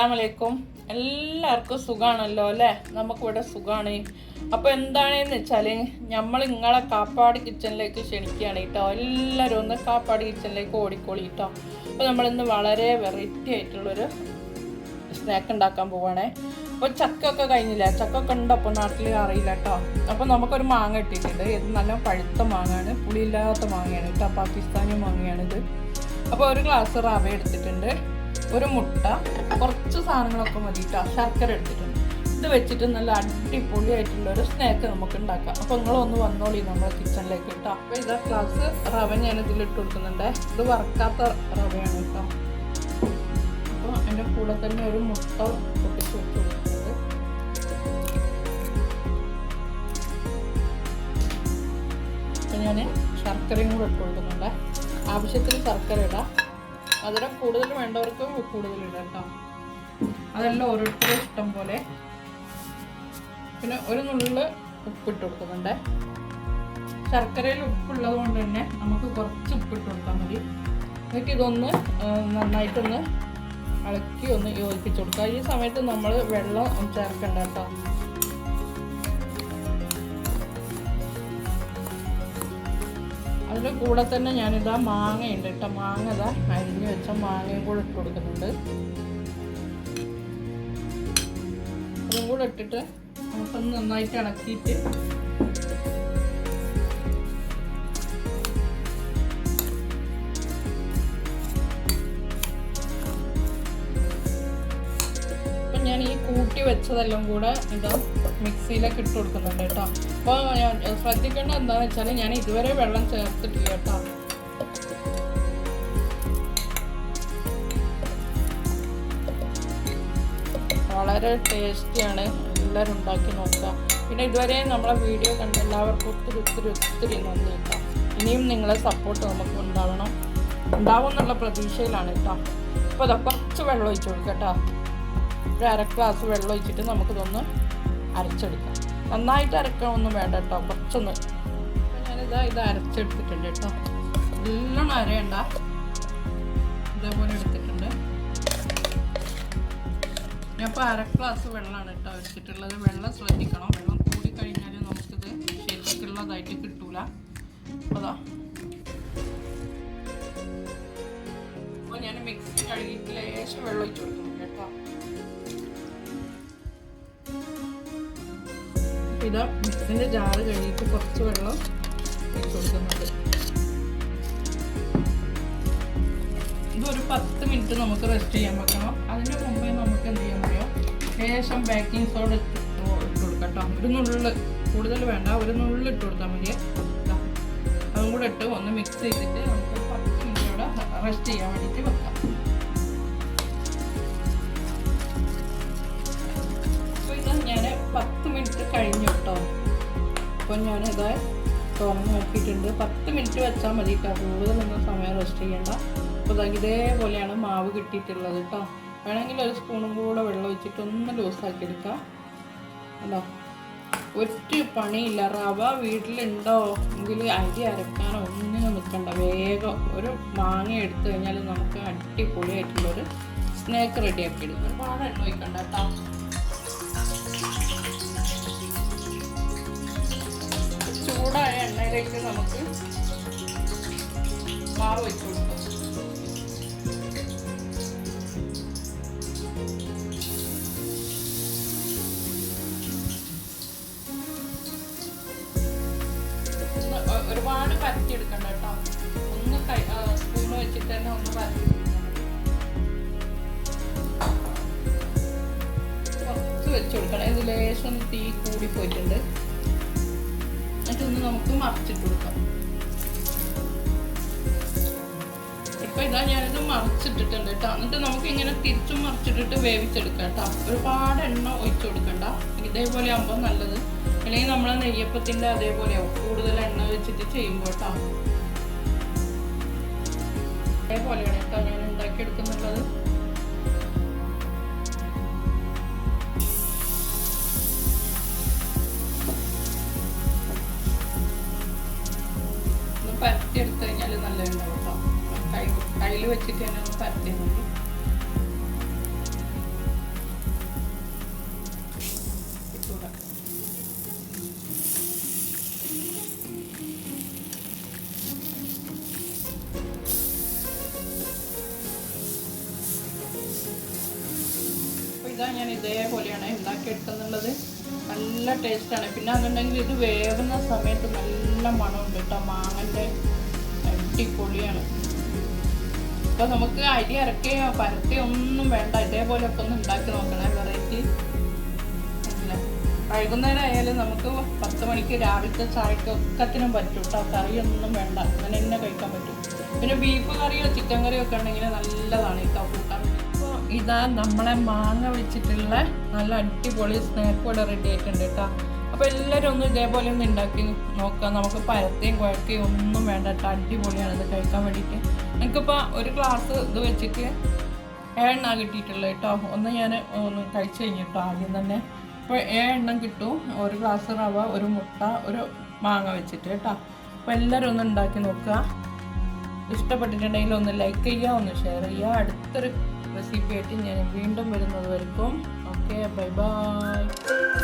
അസ്സലാമലൈക്കും. എല്ലാവർക്കും സുഖമാണല്ലോ അല്ലേ? നമുക്കിവിടെ സുഖമാണ്. അപ്പോൾ എന്താണെന്ന് വെച്ചാൽ നമ്മൾ നിങ്ങളെ കാപ്പാട് കിച്ചണിലേക്ക് ക്ഷണിക്കുകയാണ് കേട്ടോ. എല്ലാവരും ഒന്ന് കാപ്പാട് കിച്ചണിലേക്ക് ഓടിക്കോളി കേട്ടോ. അപ്പോൾ നമ്മളിന്ന് വളരെ വെറൈറ്റി ആയിട്ടുള്ളൊരു സ്നാക്ക് ഉണ്ടാക്കാൻ പോവുകയാണേ. അപ്പോൾ ചക്കൊക്കെ കഴിഞ്ഞില്ല, ചക്കൊക്കെ ഉണ്ട് അപ്പോൾ നാട്ടിൽ അറിയില്ല കേട്ടോ. അപ്പോൾ നമുക്കൊരു മാങ്ങ ഇട്ടിട്ടുണ്ട്. ഇത് നല്ല പഴുത്ത മാങ്ങയാണ്, പുളിയില്ലാത്ത മാങ്ങയാണ് കേട്ടോ, പാകിസ്ഥാനി മാങ്ങയാണിത്. അപ്പോൾ ഒരു ഗ്ലാസ് റവ എടുത്തിട്ടുണ്ട്, ഒരു മുട്ട, കുറച്ച് സാധനങ്ങളൊക്കെ മതി കേട്ടോ, ശർക്കര എടുത്തിട്ടുണ്ട്. ഇത് വെച്ചിട്ട് നല്ല അടിപൊളിയായിട്ടുള്ളൊരു സ്നാക്ക് നമുക്ക് ഉണ്ടാക്കാം. അപ്പോൾ നിങ്ങളൊന്ന് വന്നോളി നമ്മുടെ കിച്ചണിലേക്ക് കേട്ടോ. അപ്പോൾ ഇതാ ഗ്ലാസ് റവ ഞാൻ ഇതിലിട്ട് കൊടുക്കുന്നുണ്ട്. ഇത് വറക്കാത്ത റവയാണ് കേട്ടോ. അപ്പോൾ അതിൻ്റെ കൂടെ തന്നെ ഒരു മുട്ട പൊട്ടിച്ച് വെച്ച് കൊടുക്കുന്നുണ്ട്. അപ്പോൾ ഞാൻ ശർക്കരയും കൂടെ ഇട്ട് കൊടുക്കുന്നുണ്ട്. ആവശ്യത്തിന് ശർക്കര ഇടാം. മധുരം കൂടുതൽ വേണ്ടവർക്ക് കൂടുതൽ ഇടാം കേട്ടോ. അതെല്ലാം ഓരോരുത്തരും ഇഷ്ടം പോലെ. പിന്നെ ഒരു നുള്ള് ഉപ്പിട്ട് കൊടുക്കുന്നുണ്ട്. ശർക്കരയിൽ ഉപ്പുള്ളത് കൊണ്ട് തന്നെ നമുക്ക് കുറച്ച് ഉപ്പിട്ട് കൊടുത്താൽ മതി. എന്നിട്ട് ഇതൊന്ന് നന്നായിട്ടൊന്ന് ഇളക്കി ഒന്ന് യോജിപ്പിച്ച് കൊടുക്കുക. ഈ സമയത്ത് നമ്മൾ വെള്ളം ചേർക്കണ്ട കേട്ടോ. അതിൻ്റെ കൂടെ തന്നെ ഞാനിതാ മാങ്ങയുണ്ട് കേട്ടോ. മാങ്ങ ഇതാ അരിഞ്ഞ് വെച്ച മാങ്ങയും കൂടെ ഇട്ട് കൊടുക്കുന്നുണ്ട്. അതും കൂടെ ഇട്ടിട്ട് നമുക്കൊന്ന് നന്നായിട്ട് ഇളക്കിയിട്ട് അപ്പം ഞാൻ ഈ കൂട്ടി വെച്ചതെല്ലാം കൂടെ ഇതാ മിക്സിയിലേക്ക് ഇട്ട് കൊടുക്കുന്നുണ്ട് കേട്ടോ. അപ്പോൾ ഞാൻ ശ്രദ്ധിക്കേണ്ടത് എന്താണെന്ന് വെച്ചാൽ ഞാൻ ഇതുവരെ വെള്ളം ചേർത്തിട്ടില്ല കേട്ടോ. വളരെ ടേസ്റ്റിയാണ്, എല്ലാവരും ഉണ്ടാക്കി നോക്കുക. പിന്നെ ഇതുവരെ നമ്മളെ വീഡിയോ കണ്ട എല്ലാവർക്കും ഒത്തിരി നന്ദി കേട്ടോ. ഇനിയും നിങ്ങളെ സപ്പോർട്ട് നമുക്ക് ഉണ്ടാവും എന്നുള്ള പ്രതീക്ഷയിലാണ് കേട്ടോ. അപ്പോൾ അതാ കുറച്ച് വെള്ളം ഒഴിച്ച് കൊടുക്കാം കേട്ടോ. ഒരു അര ഗ്ലാസ് വെള്ളം ഒഴിച്ചിട്ട് നമുക്കിതൊന്ന് അരച്ചെടുക്കാം. നന്നായിട്ട് അരക്കണമൊന്നും വേണ്ട കേട്ടോ, കുറച്ചൊന്ന്. അപ്പോൾ ഞാനിത് അരച്ചെടുത്തിട്ടുണ്ട് കേട്ടോ. നല്ലോണം അരയണ്ട, ഇതേപോലെ എടുത്തിട്ടുണ്ട്. അപ്പോൾ അര ഗ്ലാസ് വെള്ളമാണ് കേട്ടോ എടുത്തിട്ടുള്ളത്. വെള്ളം ശ്രദ്ധിക്കണം, വെള്ളം കൂടിക്കഴിഞ്ഞാൽ നമുക്കിത് ശരിക്കുള്ളതായിട്ട് കിട്ടൂല. അതാ അപ്പോൾ ഞാൻ മിക്സി കഴുകിയിട്ട് ലേശം വെള്ളം ഒഴിച്ച് കൊടുക്കുന്നുണ്ട് കേട്ടോ. ഇതാ മിക്സിൻ്റെ ജാറ് കഴുകിയിട്ട് കുറച്ച് വെള്ളം ഒഴിച്ച് കൊടുക്കുന്നുണ്ട്. ഇതൊരു 10 മിനിറ്റ് നമുക്ക് റെസ്റ്റ് ചെയ്യാൻ വെക്കണം. അതിന് മുമ്പേ നമുക്ക് എന്ത് ചെയ്യാൻ അറിയാം, ശേഷം ബേക്കിംഗ് സോഡ ഇട്ട് കൊടുക്കാം കേട്ടോ. ഒരു നുള്ള്, കൂടുതൽ വേണ്ട, ഒരു നുള്ള് ഇട്ട് കൊടുത്താൽ മതി. അതും കൂടെ ഇട്ട് ഒന്ന് മിക്സ് ചെയ്തിട്ട് നമുക്ക് 10 മിനിറ്റ് ഇവിടെ റെസ്റ്റ് ചെയ്യാൻ വേണ്ടിയിട്ട് വെക്കാം. അപ്പോൾ ഇത് ഞാൻ 10 മിനിറ്റ് കഴിഞ്ഞു കേട്ടോ. അപ്പോൾ ഞാനിത് തുറന്ന് നോക്കിയിട്ടുണ്ട്. 10 മിനിറ്റ് വെച്ചാൽ മതി കേട്ടോ, കൂടുതലൊന്നും സമയം റെസ്റ്റ് ചെയ്യണ്ട. അപ്പോൾ ഇതേപോലെയാണ് മാവ് കിട്ടിയിട്ടുള്ളത് കേട്ടോ. വേണമെങ്കിൽ ഒരു സ്പൂണും കൂടെ വെള്ളം ഒഴിച്ചിട്ട് ഒന്ന് ലൂസാക്കി എടുക്കാം. അല്ലോ, ഒരു പണിയില്ല. റവ വീട്ടിലുണ്ടോ എങ്കിൽ അരി അരക്കാനോ ഒന്നിനും നിൽക്കണ്ട. വേഗം ഒരു മാങ്ങ എടുത്തു കഴിഞ്ഞാൽ നമുക്ക് അടിപൊളിയായിട്ടുള്ളൊരു സ്നാക്ക് റെഡിയാക്കി എടുക്കാം. ഒരുപാട് എണ്ണ ഒഴിക്കണ്ട കേട്ടോ. ചൂടായ എണ്ണയിലേക്ക് നമുക്ക് മാവ് ഒഴിച്ചു കൊടുക്കാം. ഒരുപാട് പരത്തി എടുക്കണ്ട കേട്ടോ. ഒന്ന് സ്പൂണ് വെച്ചിട്ട് തന്നെ ഒന്ന് പരത്തി കുറച്ച് വെച്ച് കൊടുക്കണം. ഇത് ലേശം തീ കൂടി പോയിട്ടുണ്ട്. എന്നിട്ടൊന്ന് നമുക്ക് മറിച്ചിട്ട് കൊടുക്കാം. ഇപ്പം ഇതാ ഞാനിത് മറിച്ചിട്ടിട്ടുണ്ട് കേട്ടോ. എന്നിട്ട് നമുക്ക് ഇങ്ങനെ തിരിച്ചും മറിച്ചിട്ടിട്ട് വേവിച്ചെടുക്കാം കേട്ടോ. ഒരുപാട് എണ്ണ ഒഴിച്ചു കൊടുക്കണ്ട. ഇതേപോലെ ആകുമ്പോൾ നല്ലത്. അല്ലെങ്കിൽ നമ്മൾ നെയ്യപ്പത്തിൻ്റെ അതേപോലെയാവും, കൂടുതൽ എണ്ണ വെച്ചിട്ട് ചെയ്യുമ്പോൾ കേട്ടോ. അതേപോലെയാണ് കേട്ടോ ഞാൻ ഉണ്ടാക്കിയെടുക്കുന്നുള്ളത്. ഒന്ന് പരത്തിയെടുത്ത് കഴിഞ്ഞാൽ നല്ല ഉണ്ടാവും കേട്ടോ. കയ്യിൽ വെച്ചിട്ട് തന്നെ ഒന്ന് പരത്തി മതി. അധികം ഞാൻ ഇതേപോലെയാണ് ഉണ്ടാക്കിയെടുക്കുന്നുള്ളത്. നല്ല ടേസ്റ്റാണ്. പിന്നെ അതുണ്ടെങ്കിൽ ഇത് വേവുന്ന സമയത്ത് നല്ല മണമുണ്ട് കേട്ടോ. മാങ്ങൻ്റെ അടിപൊളിയാണ്. അപ്പോൾ നമുക്ക് അരി അരക്കുകയോ പരക്കുകയോ ഒന്നും വേണ്ട. ഇതേപോലെയൊക്കെ ഒന്ന് ഉണ്ടാക്കി നോക്കണേ. വെറൈറ്റി അല്ല. വൈകുന്നേരം ആയാലും നമുക്ക് 10 മണിക്ക് രാവിലത്തെ ചായക്ക് ഒക്കത്തിനും പറ്റും കേട്ടോ. കറിയൊന്നും വേണ്ട, അങ്ങനെ തന്നെ കഴിക്കാൻ പറ്റും. പിന്നെ ബീഫ് കറിയോ ചിക്കൻ കറിയോ ഒക്കെ ഉണ്ടെങ്കിൽ നല്ലതാണ് കേട്ടോ കൂട്ടാൻ. അപ്പോൾ ഇതാ നമ്മളെ മാങ്ങ വെച്ചിട്ടുള്ള നല്ല അടിപൊളി സ്നാക്ക് ഇവിടെ റെഡി ആയിട്ടുണ്ട് കേട്ടോ. അപ്പോൾ എല്ലാവരും ഒന്ന് ഇതേപോലെ ഒന്ന് ഉണ്ടാക്കി നോക്കാം. നമുക്ക് പരത്തേയും കുഴക്കുകയും ഒന്നും വേണ്ട കേട്ടോ. അടിപൊളിയാണ് ഇത് കഴിക്കാൻ വേണ്ടിയിട്ട്. എനിക്കിപ്പോൾ ഒരു ഗ്ലാസ് ഇത് വെച്ചിട്ട് 7 എണ്ണ കിട്ടിയിട്ടുള്ളത് കേട്ടോ. ഒന്ന് ഞാൻ ഒന്ന് കഴിച്ച് കഴിഞ്ഞിട്ടോ ആദ്യം തന്നെ. അപ്പോൾ 7 എണ്ണം കിട്ടും. ഒരു ഗ്ലാസ് റവ, ഒരു മുട്ട, ഒരു മാങ്ങ വെച്ചിട്ട് കേട്ടോ. അപ്പോൾ എല്ലാവരും ഒന്ന് ഉണ്ടാക്കി നോക്കുക. ഇഷ്ടപ്പെട്ടിട്ടുണ്ടെങ്കിൽ ഒന്ന് ലൈക്ക് ചെയ്യുക, ഒന്ന് ഷെയർ ചെയ്യുക. അടുത്തൊരു റെസിപ്പി ആയിട്ട് ഞാൻ വീണ്ടും വരുന്നത് വരെയും ഓക്കെ, ബൈ ബൈ.